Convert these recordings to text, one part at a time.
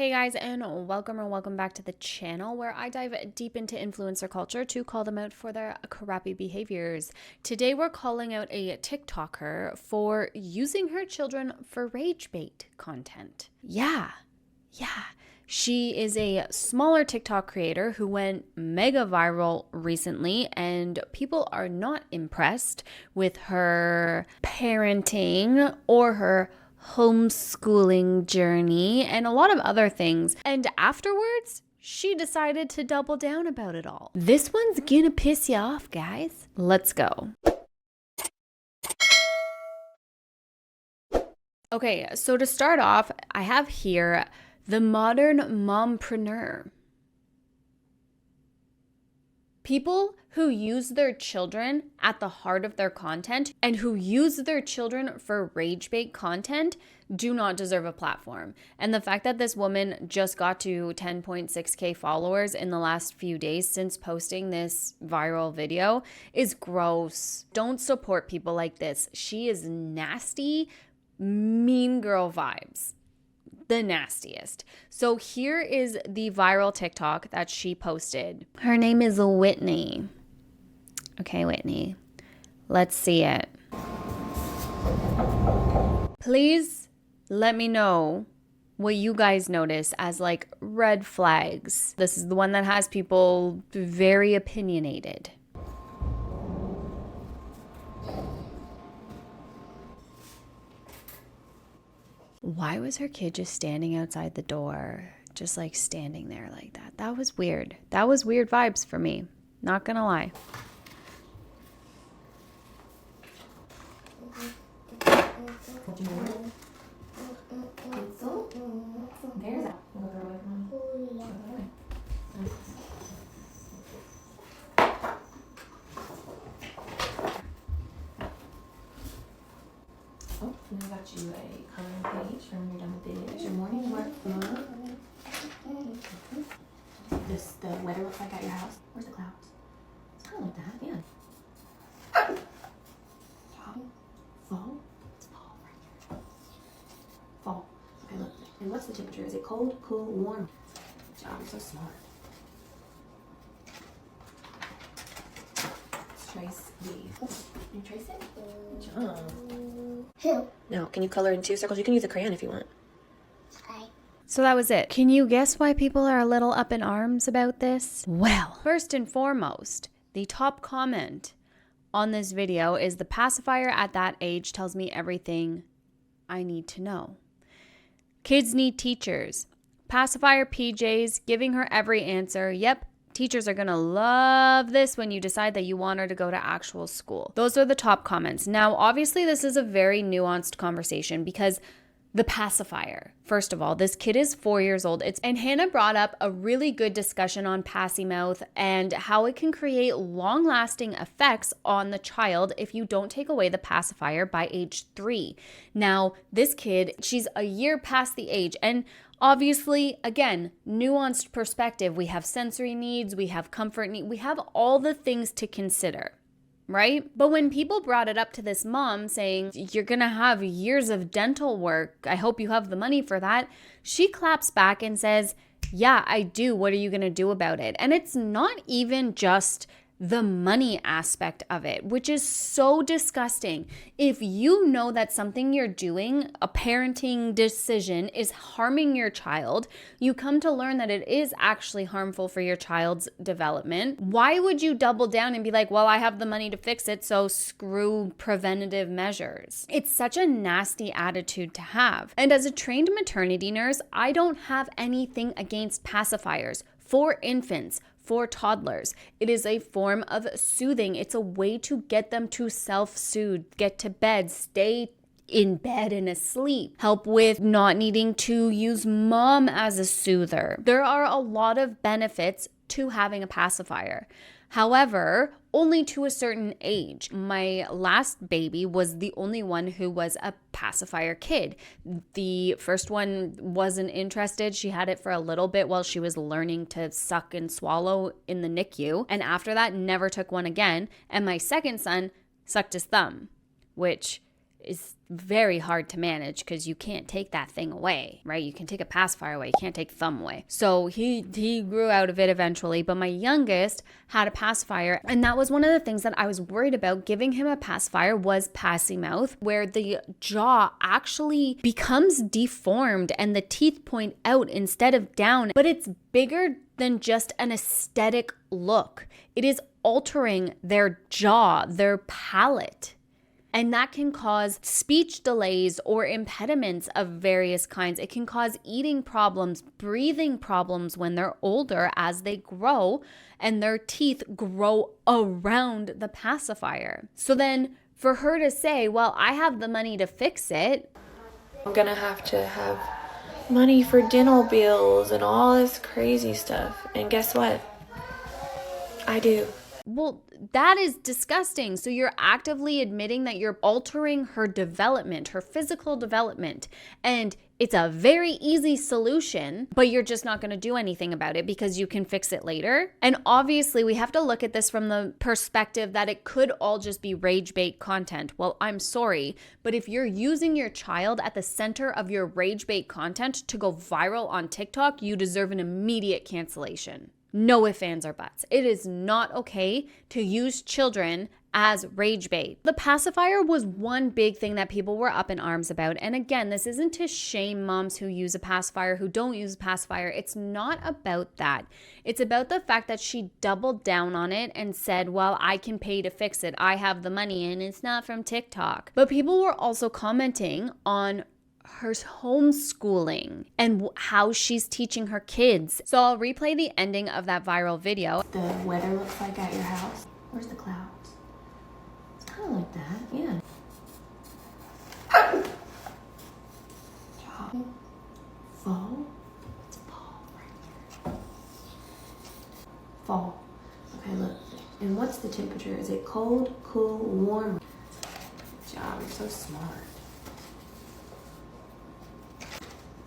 Hey guys, and welcome back to the channel where I dive deep into influencer culture to call them out for their crappy behaviors. Today we're calling out a TikToker for using her children for rage bait content. Yeah. She is a smaller TikTok creator who went mega viral recently, and people are not impressed with her parenting or her homeschooling journey and a lot of other things. And afterwards, she decided to double down about it all. This one's gonna piss you off, guys. Let's go. Okay, so to start off, I have here the modern mompreneur. People who use their children at the heart of their content and who use their children for rage bait content do not deserve a platform. And the fact that this woman just got to 10.6K followers in the last few days since posting this viral video is gross. Don't support people like this. She is nasty, mean girl vibes. The nastiest. So here is the viral TikTok that she posted. Her name is Whitney. Okay, Whitney. Let's see it. Please let me know what you guys notice as like red flags. This is the one that has people very opinionated. Why was her kid just standing outside the door? Just like standing there like that. That was weird. That was weird vibes for me. Not gonna lie. And I got you a coloring page from your done with this. Your morning work book. This the weather looks like at your house. Where's the clouds? It's kind of like that, yeah. Fall. It's fall right here. Fall. Okay, look. And what's the temperature? Is it cold, cool, warm? Good job. You're so smart. Let's trace the. Can you trace it? Good job. Now, can you color in 2 circles? You can use a crayon if you want. Okay. So that was it. Can you guess why people are a little up in arms about this? Well, first and foremost, the top comment on this video is the pacifier at that age tells me everything I need to know. Kids need teachers. Pacifier PJs giving her every answer. Yep. Teachers are going to love this when you decide that you want her to go to actual school. Those are the top comments. Now, obviously, this is a very nuanced conversation because the pacifier, first of all, this kid is 4 years old. And Hannah brought up a really good discussion on passy mouth and how it can create long-lasting effects on the child if you don't take away the pacifier by age 3. Now, this kid, she's a year past the age, and obviously, again, nuanced perspective. We have sensory needs, we have comfort needs, we have all the things to consider, right? But when people brought it up to this mom saying, you're gonna have years of dental work, I hope you have the money for that, she claps back and says, yeah, I do. What are you gonna do about it? And it's not even just the money aspect of it, which is so disgusting. If you know that something you're doing, a parenting decision, is harming your child, you come to learn that it is actually harmful for your child's development. Why would you double down and be like, well, I have the money to fix it, so screw preventative measures? It's such a nasty attitude to have. And as a trained maternity nurse, I don't have anything against pacifiers for infants, for toddlers. It is a form of soothing. It's a way to get them to self-soothe, get to bed, stay in bed and asleep, help with not needing to use mom as a soother. There are a lot of benefits to having a pacifier. However, only to a certain age. My last baby was the only one who was a pacifier kid. The first one wasn't interested. She had it for a little bit while she was learning to suck and swallow in the NICU. And after that, never took one again. And my second son sucked his thumb, which is very hard to manage because you can't take that thing away, right? You can take a pacifier away, you can't take thumb away. So he grew out of it eventually, but my youngest had a pacifier, and that was one of the things that I was worried about giving him a pacifier was passy mouth, where the jaw actually becomes deformed and the teeth point out instead of down, but it's bigger than just an aesthetic look. It is altering their jaw, their palate. And that can cause speech delays or impediments of various kinds. It can cause eating problems, breathing problems when they're older as they grow and their teeth grow around the pacifier. So then for her to say, well, I have the money to fix it. I'm gonna have to have money for dental bills and all this crazy stuff. And guess what? I do. Well, that is disgusting. So you're actively admitting that you're altering her development, her physical development. And it's a very easy solution, but you're just not going to do anything about it because you can fix it later. And obviously, we have to look at this from the perspective that it could all just be rage bait content. Well, I'm sorry, but if you're using your child at the center of your rage bait content to go viral on TikTok, you deserve an immediate cancellation. No ifs, ands, or buts. It is not okay to use children as rage bait. The pacifier was one big thing that people were up in arms about. And again, this isn't to shame moms who use a pacifier, who don't use a pacifier. It's not about that. It's about the fact that she doubled down on it and said, well, I can pay to fix it. I have the money and it's not from TikTok. But people were also commenting on her homeschooling and how she's teaching her kids. So I'll replay the ending of that viral video. The weather looks like at your house. Where's the clouds? It's kind of like that, yeah. Fall? It's fall right here. Fall. Okay, look. And what's the temperature? Is it cold, cool, warm? Good job, you're so smart.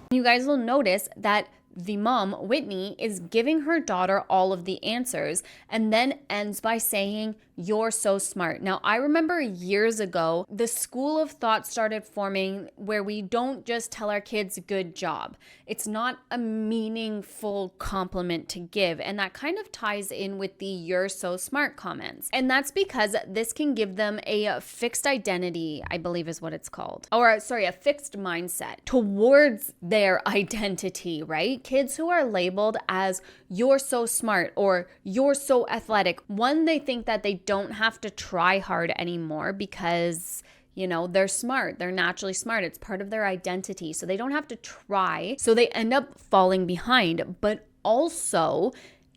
You guys will notice that the mom, Whitney, is giving her daughter all of the answers and then ends by saying, you're so smart. Now, I remember years ago, the school of thought started forming where we don't just tell our kids good job. It's not a meaningful compliment to give. And that kind of ties in with the you're so smart comments. And that's because this can give them a fixed identity, I believe is what it's called. Or sorry, a fixed mindset towards their identity, right? Kids who are labeled as you're so smart or you're so athletic, one, they think that they don't have to try hard anymore because, you know, they're smart. They're naturally smart. It's part of their identity. So they don't have to try. So they end up falling behind. But also,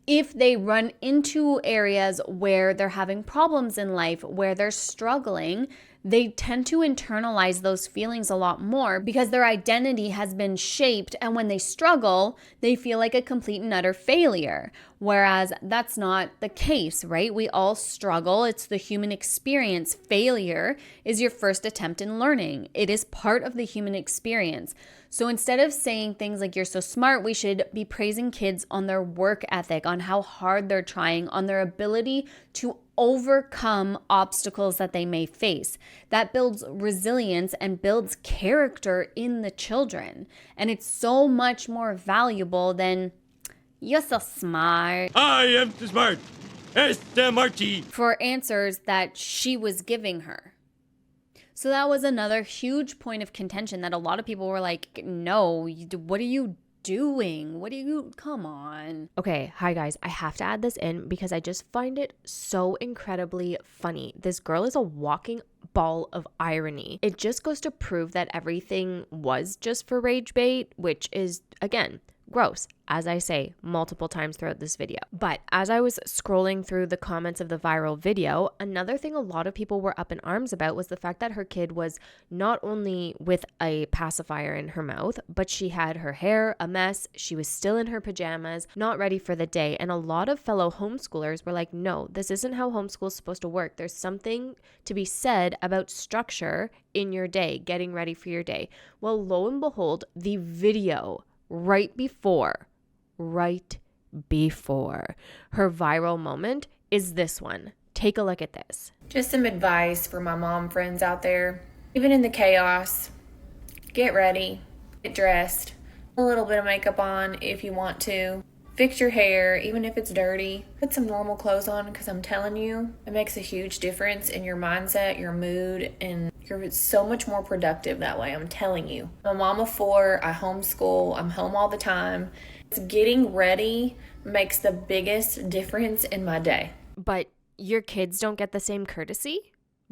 if they run into areas where they're having problems in life, where they're struggling, they tend to internalize those feelings a lot more because their identity has been shaped, and when they struggle, they feel like a complete and utter failure. Whereas that's not the case, right? We all struggle. It's the human experience. Failure is your first attempt in learning. It is part of the human experience. So instead of saying things like you're so smart, we should be praising kids on their work ethic, on how hard they're trying, on their ability to overcome obstacles that they may face. That builds resilience and builds character in the children. And it's so much more valuable than, you're so smart. I am smart. S-M-R-T. For answers that she was giving her. So that was another huge point of contention that a lot of people were like, no, what are you doing? Come on. Okay, hi guys. I have to add this in because I just find it so incredibly funny. This girl is a walking ball of irony. It just goes to prove that everything was just for rage bait, which is, again, gross, as I say multiple times throughout this video. But as I was scrolling through the comments of the viral video, another thing a lot of people were up in arms about was the fact that her kid was not only with a pacifier in her mouth, but she had her hair a mess, she was still in her pajamas, not ready for the day. And a lot of fellow homeschoolers were like, no, this isn't how homeschool is supposed to work. There's something to be said about structure in your day, getting ready for your day. Well, lo and behold, the video right before her viral moment is this one. Take a look at this. Just some advice for my mom friends out there. Even in the chaos, get ready, get dressed, a little bit of makeup on if you want to. Fix your hair, even if it's dirty. Put some normal clothes on, because I'm telling you, it makes a huge difference in your mindset, your mood, and you're so much more productive that way. I'm telling you. I'm a mom of 4. I homeschool. I'm home all the time. Getting ready makes the biggest difference in my day. But your kids don't get the same courtesy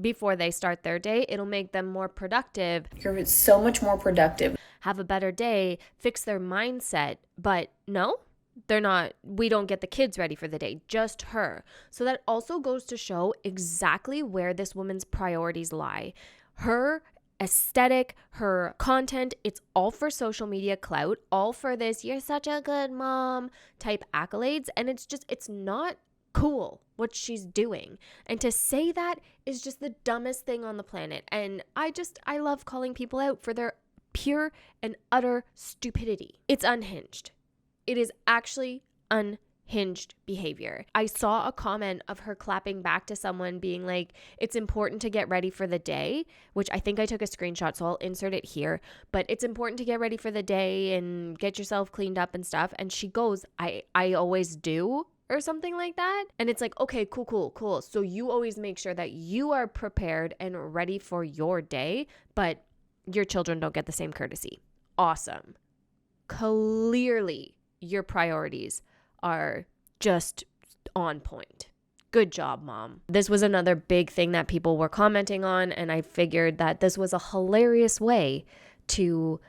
before they start their day. It'll make them more productive. You're so much more productive. Have a better day, fix their mindset. But no, they're not. We don't get the kids ready for the day, just her. So that also goes to show exactly where this woman's priorities lie. Her aesthetic, her content, it's all for social media clout, all for this "you're such a good mom" type accolades. And it's not cool what she's doing. And to say that is just the dumbest thing on the planet. And I love calling people out for their pure and utter stupidity. It's unhinged. It is actually unhinged behavior. I saw a comment of her clapping back to someone being like, it's important to get ready for the day, which I think I took a screenshot, so I'll insert it here. But it's important to get ready for the day and get yourself cleaned up and stuff. And she goes, I always do, or something like that. And it's like, okay, cool. So you always make sure that you are prepared and ready for your day, but your children don't get the same courtesy. Awesome. Clearly, your priorities are just on point. Good job, Mom. This was another big thing that people were commenting on, and I figured that this was a hilarious way to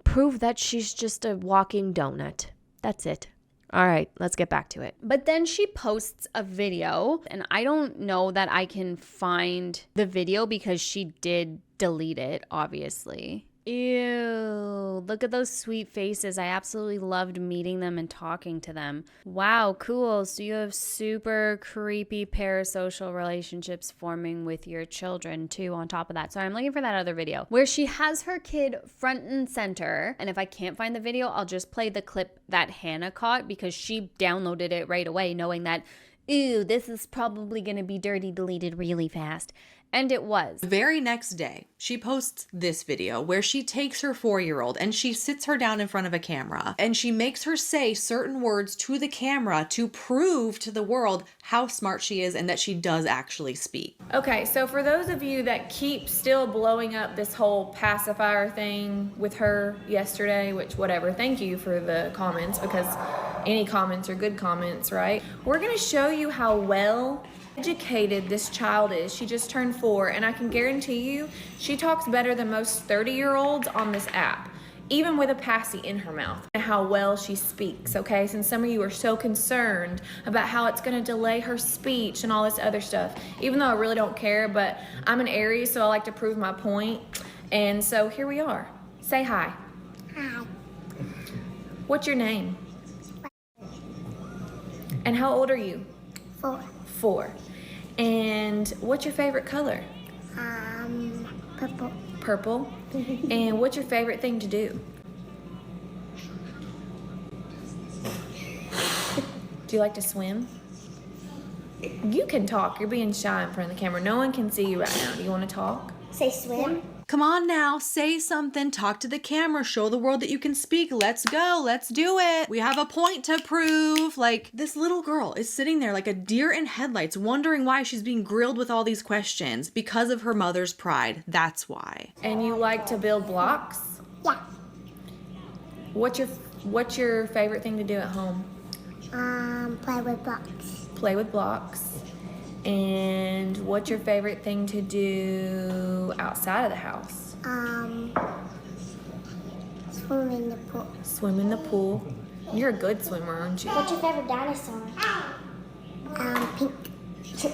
prove that she's just a walking donut. That's it. All right, let's get back to it. But then she posts a video, and I don't know that I can find the video because she did delete it, obviously. Ew, look at those sweet faces. I absolutely loved meeting them and talking to them. Wow, cool. So you have super creepy parasocial relationships forming with your children too on top of that. So I'm looking for that other video where she has her kid front and center. And if I can't find the video, I'll just play the clip that Hannah caught because she downloaded it right away knowing that, ew, this is probably going to be dirty deleted really fast. And it was. The very next day, she posts this video where she takes her 4-year-old and she sits her down in front of a camera and she makes her say certain words to the camera to prove to the world how smart she is and that she does actually speak. Okay, so for those of you that keep still blowing up this whole pacifier thing with her yesterday, which whatever, thank you for the comments because any comments are good comments, right? We're gonna show you how well educated this child is. She just turned 4, and I can guarantee you she talks better than most 30-year-olds on this app, even with a passy in her mouth, and how well she speaks, okay? Since some of you are so concerned about how it's going to delay her speech and all this other stuff, even though I really don't care, but I'm an Aries, so I like to prove my point. And so here we are. Say hi. Hi. What's your name? And how old are you? 4. 4. And what's your favorite color? Purple. Purple. And what's your favorite thing to do? Do you like to swim? You can talk. You're being shy in front of the camera. No one can see you right now. Do you want to talk? Say swim. Come on now, say something, talk to the camera, show the world that you can speak. Let's go, let's do it. We have a point to prove. Like, this little girl is sitting there like a deer in headlights, wondering why she's being grilled with all these questions because of her mother's pride. That's why. And you like to build blocks? Yeah. What's your favorite thing to do at home? Play with blocks. Play with blocks. And what's your favorite thing to do outside of the house? Swim in the pool. Swim in the pool. You're a good swimmer, aren't you? What's your favorite dinosaur? Pink.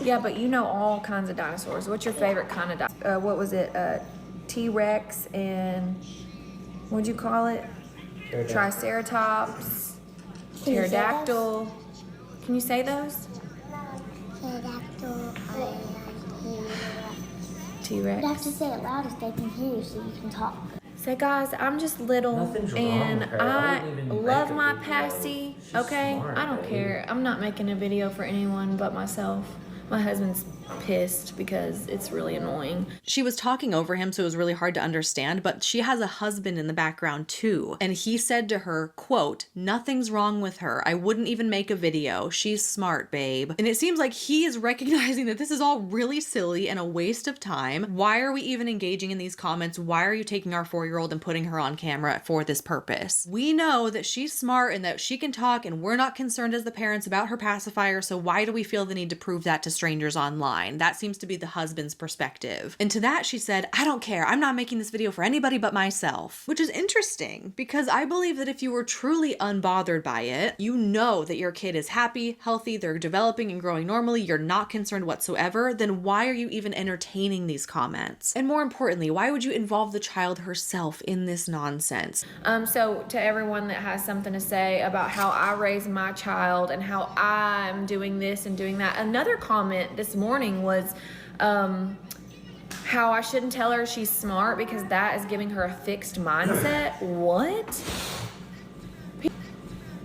Yeah, but you know all kinds of dinosaurs. What's your favorite kind of dinosaur? What was it? T-Rex and what'd you call it? Triceratops. Can you say Pterodactyl. Can you say those? Pterodactyl. T-Rex. You have to say it loud as they can hear you so you can talk. Say, guys, I'm just little Nothing's wrong and with her. I I wouldn't even love make a my video. passy, She's okay? smart, I don't babe. care. I'm not making a video for anyone but myself. My husband's pissed because it's really annoying. She was talking over him, so it was really hard to understand, but she has a husband in the background too. And he said to her, quote, "Nothing's wrong with her. I wouldn't even make a video. She's smart, babe." And it seems like he is recognizing that this is all really silly and a waste of time. Why are we even engaging in these comments? Why are you taking our 4-year-old and putting her on camera for this purpose? We know that she's smart and that she can talk, and we're not concerned as the parents about her pacifier, so why do we feel the need to prove that to strangers online? That seems to be the husband's perspective. And to that she said, "I don't care. I'm not making this video for anybody but myself." Which is interesting, because I believe that if you were truly unbothered by it, you know that your kid is happy, healthy, they're developing and growing normally, you're not concerned whatsoever, then why are you even entertaining these comments? And more importantly, why would you involve the child herself in this nonsense? So to everyone that has something to say about how I raise my child and how I'm doing this and doing that, another comment this morning was how I shouldn't tell her she's smart because that is giving her a fixed mindset. What?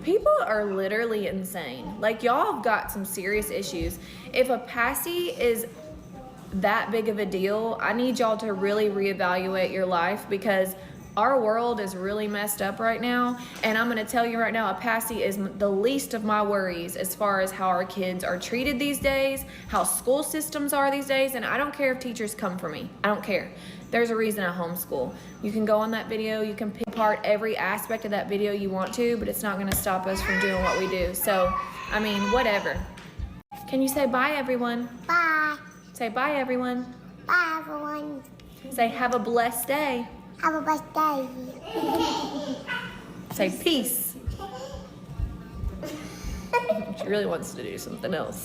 People are literally insane. Like, y'all have got some serious issues. If a passy is that big of a deal, I need y'all to really reevaluate your life, because our world is really messed up right now. And I'm going to tell you right now, a passy is the least of my worries as far as how our kids are treated these days, how school systems are these days. And I don't care if teachers come for me. I don't care. There's a reason I homeschool. You can go on that video, you can pick apart every aspect of that video you want to, but it's not going to stop us from doing what we do. So, I mean, whatever. Can you say bye, everyone? Bye. Say bye, everyone. Bye, everyone. Say have a blessed day. Have a blessed day. Say peace. She really wants to do something else.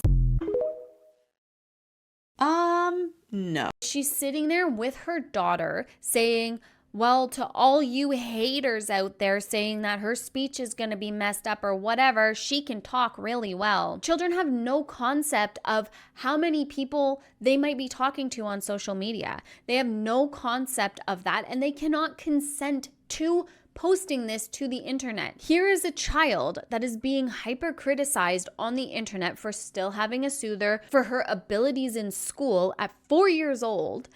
No. She's sitting there with her daughter saying, well, to all you haters out there saying that her speech is going to be messed up or whatever, she can talk really well. Children have no concept of how many people they might be talking to on social media. They have no concept of that, and they cannot consent to posting this to the internet. Here is a child that is being hyper criticized on the internet for still having a soother, for her abilities in school at 4 years old.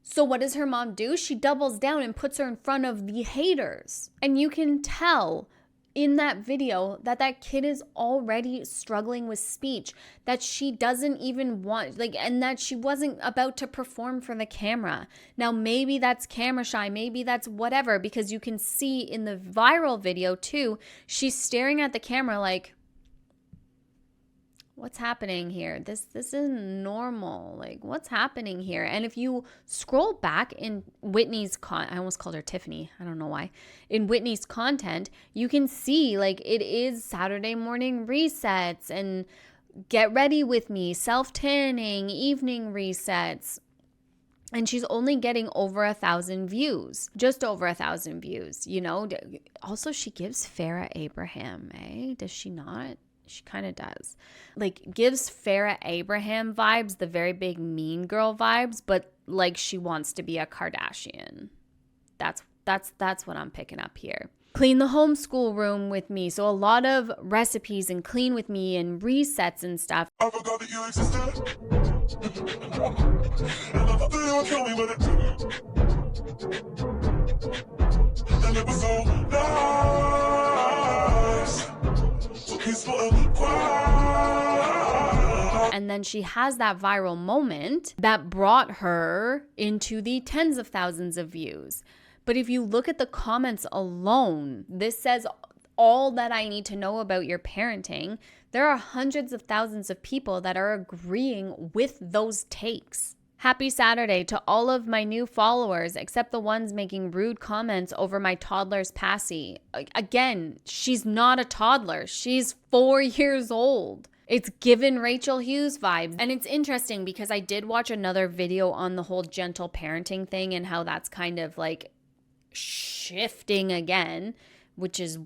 So what does her mom do? She doubles down and puts her in front of the haters. And you can tell in that video that that kid is already struggling with speech, that she doesn't even want, and that she wasn't about to perform for the camera. Now, maybe that's camera shy, maybe that's whatever, because you can see in the viral video too, she's staring at the camera like, what's happening here? This isn't normal. Like, what's happening here? And if you scroll back in Whitney's I almost called her Tiffany. I don't know why. In Whitney's content, you can see like it is Saturday morning resets and get ready with me, self-tanning, evening resets. And she's only getting over 1,000 views, just over 1,000 views, you know. Also, she gives Farrah Abraham, Does she not? She kind of does. Like, gives Farrah Abraham vibes, the very big mean girl vibes, but like she wants to be a Kardashian. That's what I'm picking up here. Clean the homeschool room with me. So a lot of recipes and clean with me and resets and stuff. I forgot that you existed. And I thought that you would kill me, but it didn't. And it was so nice. So peaceful and quiet. And then she has that viral moment that brought her into the tens of thousands of views. But if you look at the comments alone, this says all that I need to know about your parenting. There are hundreds of thousands of people that are agreeing with those takes. Happy Saturday to all of my new followers, except the ones making rude comments over my toddler's passy. Again, she's not a toddler. She's 4 years old. It's given Rachel Hughes vibes. And it's interesting because I did watch another video on the whole gentle parenting thing and how that's kind of like shifting again, which is,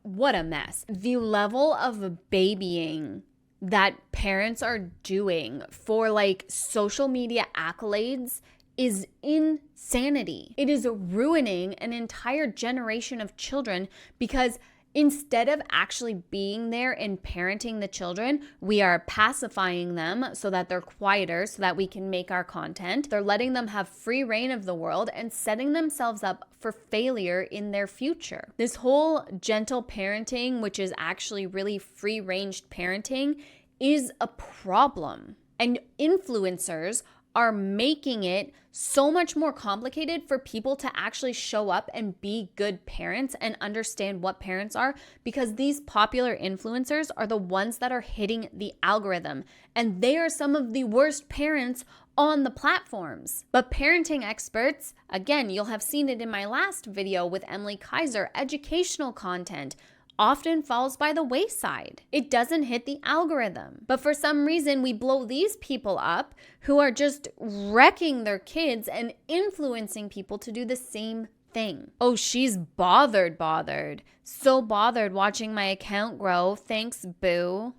what a mess. The level of babying that parents are doing for like social media accolades is insanity. It is ruining an entire generation of children because Instead of actually being there and parenting the children, we are pacifying them so that they're quieter, so that we can make our content. They're letting them have free reign of the world and setting themselves up for failure in their future. This whole gentle parenting, which is actually really free-ranged parenting, is a problem. And influencers are making it so much more complicated for people to actually show up and be good parents and understand what parents are, because these popular influencers are the ones that are hitting the algorithm, and they are some of the worst parents on the platforms. But parenting experts, again, you'll have seen it in my last video with Emily Kaiser, educational content often falls by the wayside. It doesn't hit the algorithm. But for some reason, we blow these people up who are just wrecking their kids and influencing people to do the same thing. Oh, she's bothered. So bothered watching my account grow. Thanks, boo.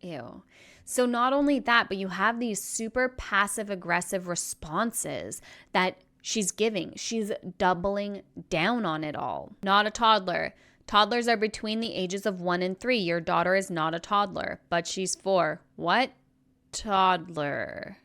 Ew. So not only that, but you have these super passive-aggressive responses that she's giving. She's doubling down on it all. Not a toddler. Toddlers are between the ages of 1 and 3. Your daughter is not a toddler, but she's 4. What? Toddler.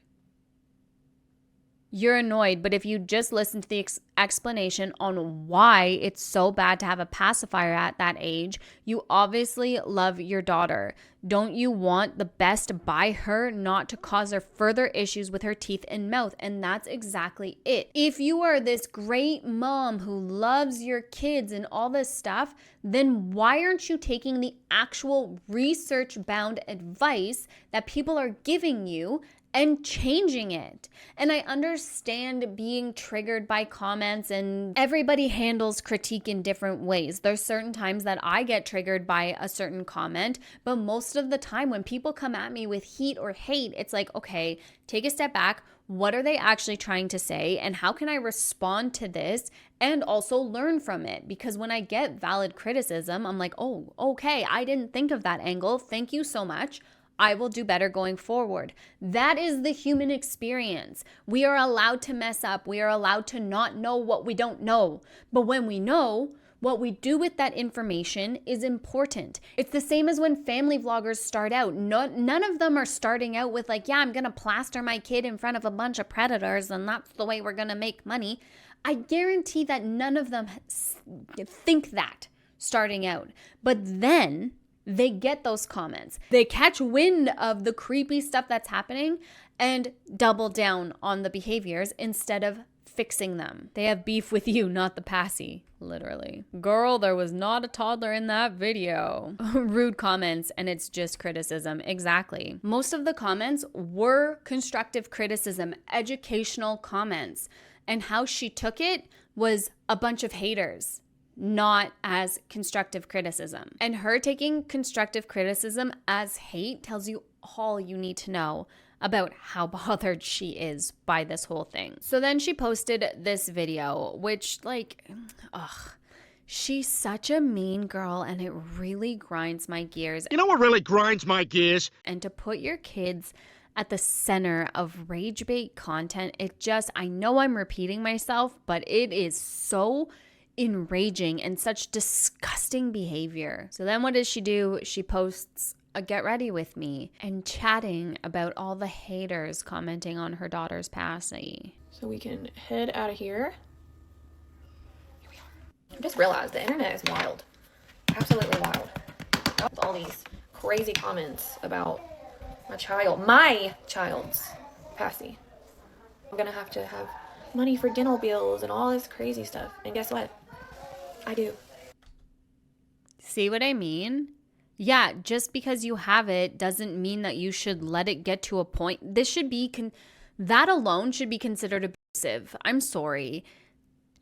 You're annoyed, but if you just listen to the explanation on why it's so bad to have a pacifier at that age, you obviously love your daughter. Don't you want the best by her, not to cause her further issues with her teeth and mouth? And that's exactly it. If you are this great mom who loves your kids and all this stuff, then why aren't you taking the actual research-bound advice that people are giving you and changing it? And I understand being triggered by comments, and everybody handles critique in different ways. There's certain times that I get triggered by a certain comment, but most of the time when people come at me with heat or hate, it's like, okay, take a step back. What are they actually trying to say? And how can I respond to this and also learn from it? Because when I get valid criticism, I'm like, oh, okay, I didn't think of that angle. Thank you so much. I will do better going forward. That is the human experience. We are allowed to mess up. We are allowed to not know what we don't know. But when we know, what we do with that information is important. It's the same as when family vloggers start out. None of them are starting out with like, yeah, I'm gonna plaster my kid in front of a bunch of predators and that's the way we're gonna make money. I guarantee that none of them think that starting out. But then they get those comments. They catch wind of the creepy stuff that's happening and double down on the behaviors instead of fixing them. They have beef with you, not the passy, literally. Girl, there was not a toddler in that video. Rude comments, and it's just criticism. Exactly. Most of the comments were constructive criticism, educational comments, and how she took it was a bunch of haters, not as constructive criticism. And her taking constructive criticism as hate tells you all you need to know about how bothered she is by this whole thing. So then she posted this video, which she's such a mean girl and it really grinds my gears. You know what really grinds my gears? And to put your kids at the center of rage bait content, I know I'm repeating myself, but it is so enraging and such disgusting behavior. So then what does she do? She posts a get ready with me and chatting about all the haters commenting on her daughter's passy. So we can head out of here. Here we are. I just realized the internet is wild. Absolutely wild. With all these crazy comments about my child's passy. I'm gonna have to have money for dental bills and all this crazy stuff. And guess what? I do. See what I mean? Yeah, just because you have it doesn't mean that you should let it get to a point. This should be, that alone should be considered abusive. I'm sorry.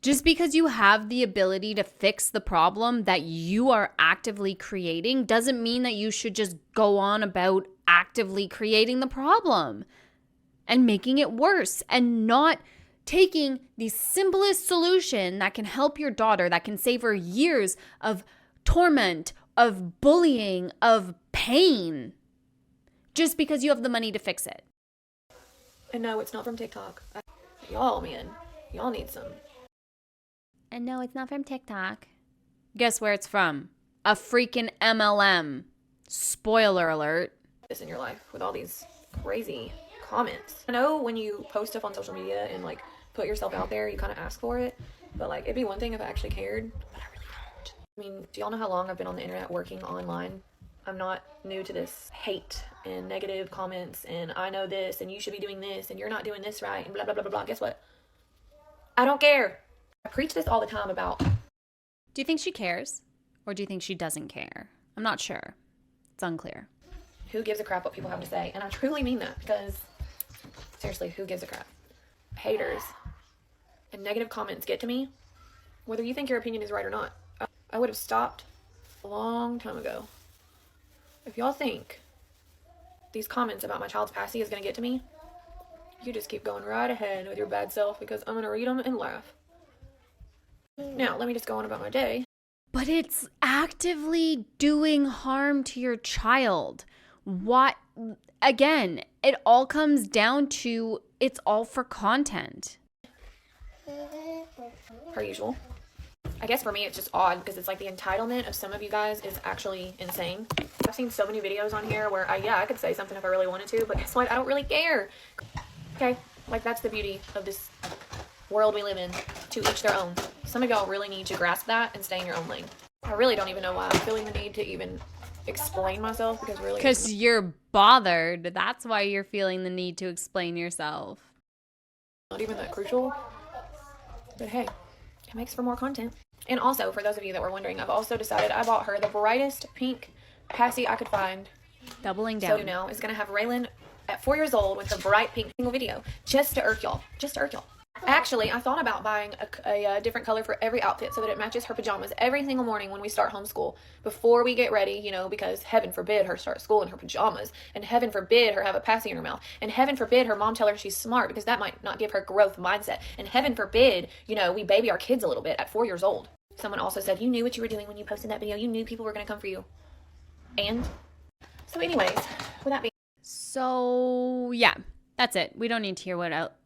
Just because you have the ability to fix the problem that you are actively creating doesn't mean that you should just go on about actively creating the problem and making it worse and not taking the simplest solution that can help your daughter, that can save her years of torment, of bullying, of pain, just because you have the money to fix it. And no, it's not from TikTok. Y'all, man, y'all need some. And no, it's not from TikTok. Guess where it's from? A freaking MLM. Spoiler alert. This in your life with all these crazy comments. I know when you post stuff on social media and like put yourself out there, you kind of ask for it, but like it'd be one thing if I actually cared, but I really don't. I mean, do y'all know how long I've been on the internet working online? I'm not new to this hate and negative comments and I know this and you should be doing this and you're not doing this right and blah blah blah blah blah. Guess what? I don't care. I preach this all the time about. Do you think she cares? Or do you think she doesn't care? I'm not sure. It's unclear. Who gives a crap what people have to say? And I truly mean that because seriously, who gives a crap? Haters and negative comments get to me, whether you think your opinion is right or not. I would have stopped a long time ago. If y'all think these comments about my child's passy is going to get to me, you just keep going right ahead with your bad self because I'm going to read them and laugh. Now, let me just go on about my day. But it's actively doing harm to your child. What? Again, it all comes down to it's all for content. Per usual. I guess for me it's just odd because it's like the entitlement of some of you guys is actually insane. I've seen so many videos on here where I could say something if I really wanted to, but guess what? I don't really care. Okay? Like that's the beauty of this world we live in. To each their own. Some of y'all really need to grasp that and stay in your own lane. I really don't even know why I'm feeling the need to even explain myself because you're bothered. That's why you're feeling the need to explain yourself. Not even that crucial. But hey, it makes for more content. And also, for those of you that were wondering, I've also decided I bought her the brightest pink passy I could find. Doubling down. So now is going to have Raylan at 4 years old with a bright pink single video. Just to irk y'all. Actually, I thought about buying a different color for every outfit so that it matches her pajamas every single morning when we start homeschool. Before we get ready, you know, because heaven forbid her start school in her pajamas. And heaven forbid her have a passy in her mouth. And heaven forbid her mom tell her she's smart because that might not give her growth mindset. And heaven forbid, you know, we baby our kids a little bit at 4 years old. Someone also said, you knew what you were doing when you posted that video. You knew people were going to come for you. And so anyways, with that being... So, yeah, that's it. We don't need to hear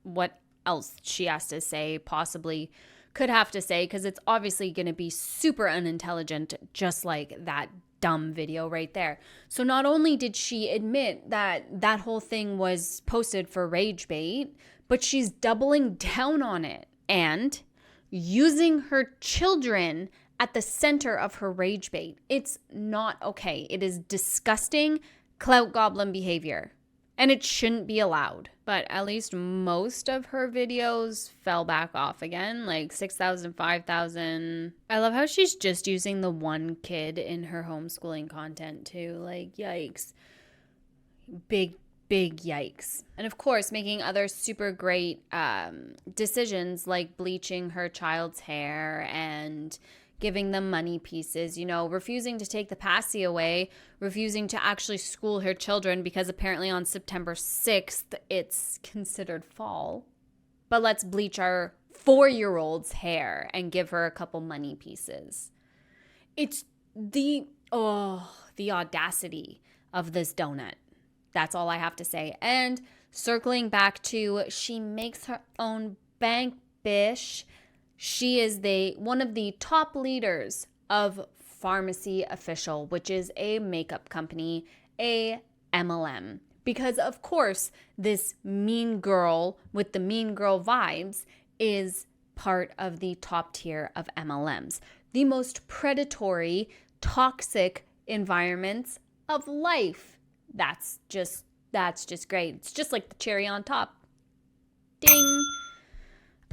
what else she has to say, possibly could have to say, because it's obviously going to be super unintelligent, just like that dumb video right there. So not only did she admit that that whole thing was posted for rage bait, but she's doubling down on it and using her children at the center of her rage bait. It's not okay. It is disgusting clout goblin behavior. And it shouldn't be allowed. But at least most of her videos fell back off again, like 6,000, 5,000. I love how she's just using the one kid in her homeschooling content too. Like, yikes. Big yikes. And of course, making other super great decisions like bleaching her child's hair and giving them money pieces, you know, refusing to take the passy away, refusing to actually school her children because apparently on September 6th, it's considered fall. But let's bleach our 4-year-old's hair and give her a couple money pieces. It's the audacity of this donut. That's all I have to say. And circling back to, she makes her own bank, bish. She is one of the top leaders of Pharmacy Official, which is a makeup company, a MLM. Because of course, this mean girl with the mean girl vibes is part of the top tier of MLMs. The most predatory, toxic environments of life. That's just great. It's just like the cherry on top. Ding.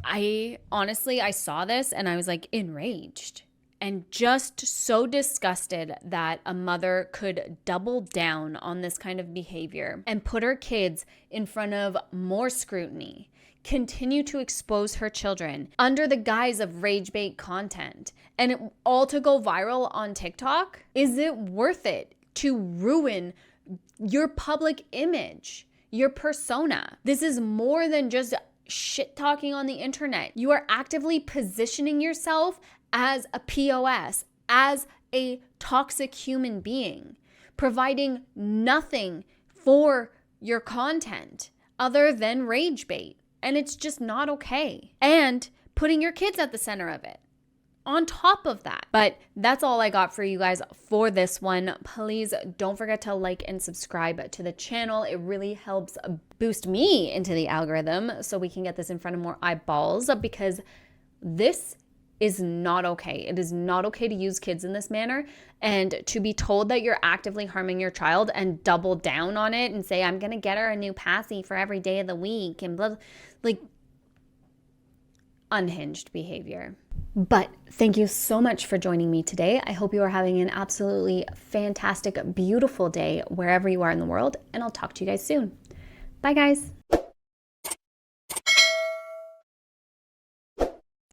I saw this and I was like enraged and just so disgusted that a mother could double down on this kind of behavior and put her kids in front of more scrutiny, continue to expose her children under the guise of rage bait content, and it all to go viral on TikTok. Is it worth it to ruin your public image, your persona? This is more than just shit talking on the internet. You are actively positioning yourself as a POS, as a toxic human being, providing nothing for your content other than rage bait. And it's just not okay. And putting your kids at the center of it. on top of that. But that's all I got for you guys for this one. Please don't forget to like and subscribe to the channel. It really helps boost me into the algorithm so we can get this in front of more eyeballs, because this is not okay. It is not okay to use kids in this manner, and to be told that you're actively harming your child and double down on it and say, I'm gonna get her a new passy for every day of the week and blah, like unhinged behavior. But thank you so much for joining me today. I hope you are having an absolutely fantastic, beautiful day wherever you are in the world, and I'll talk to you guys soon. Bye guys.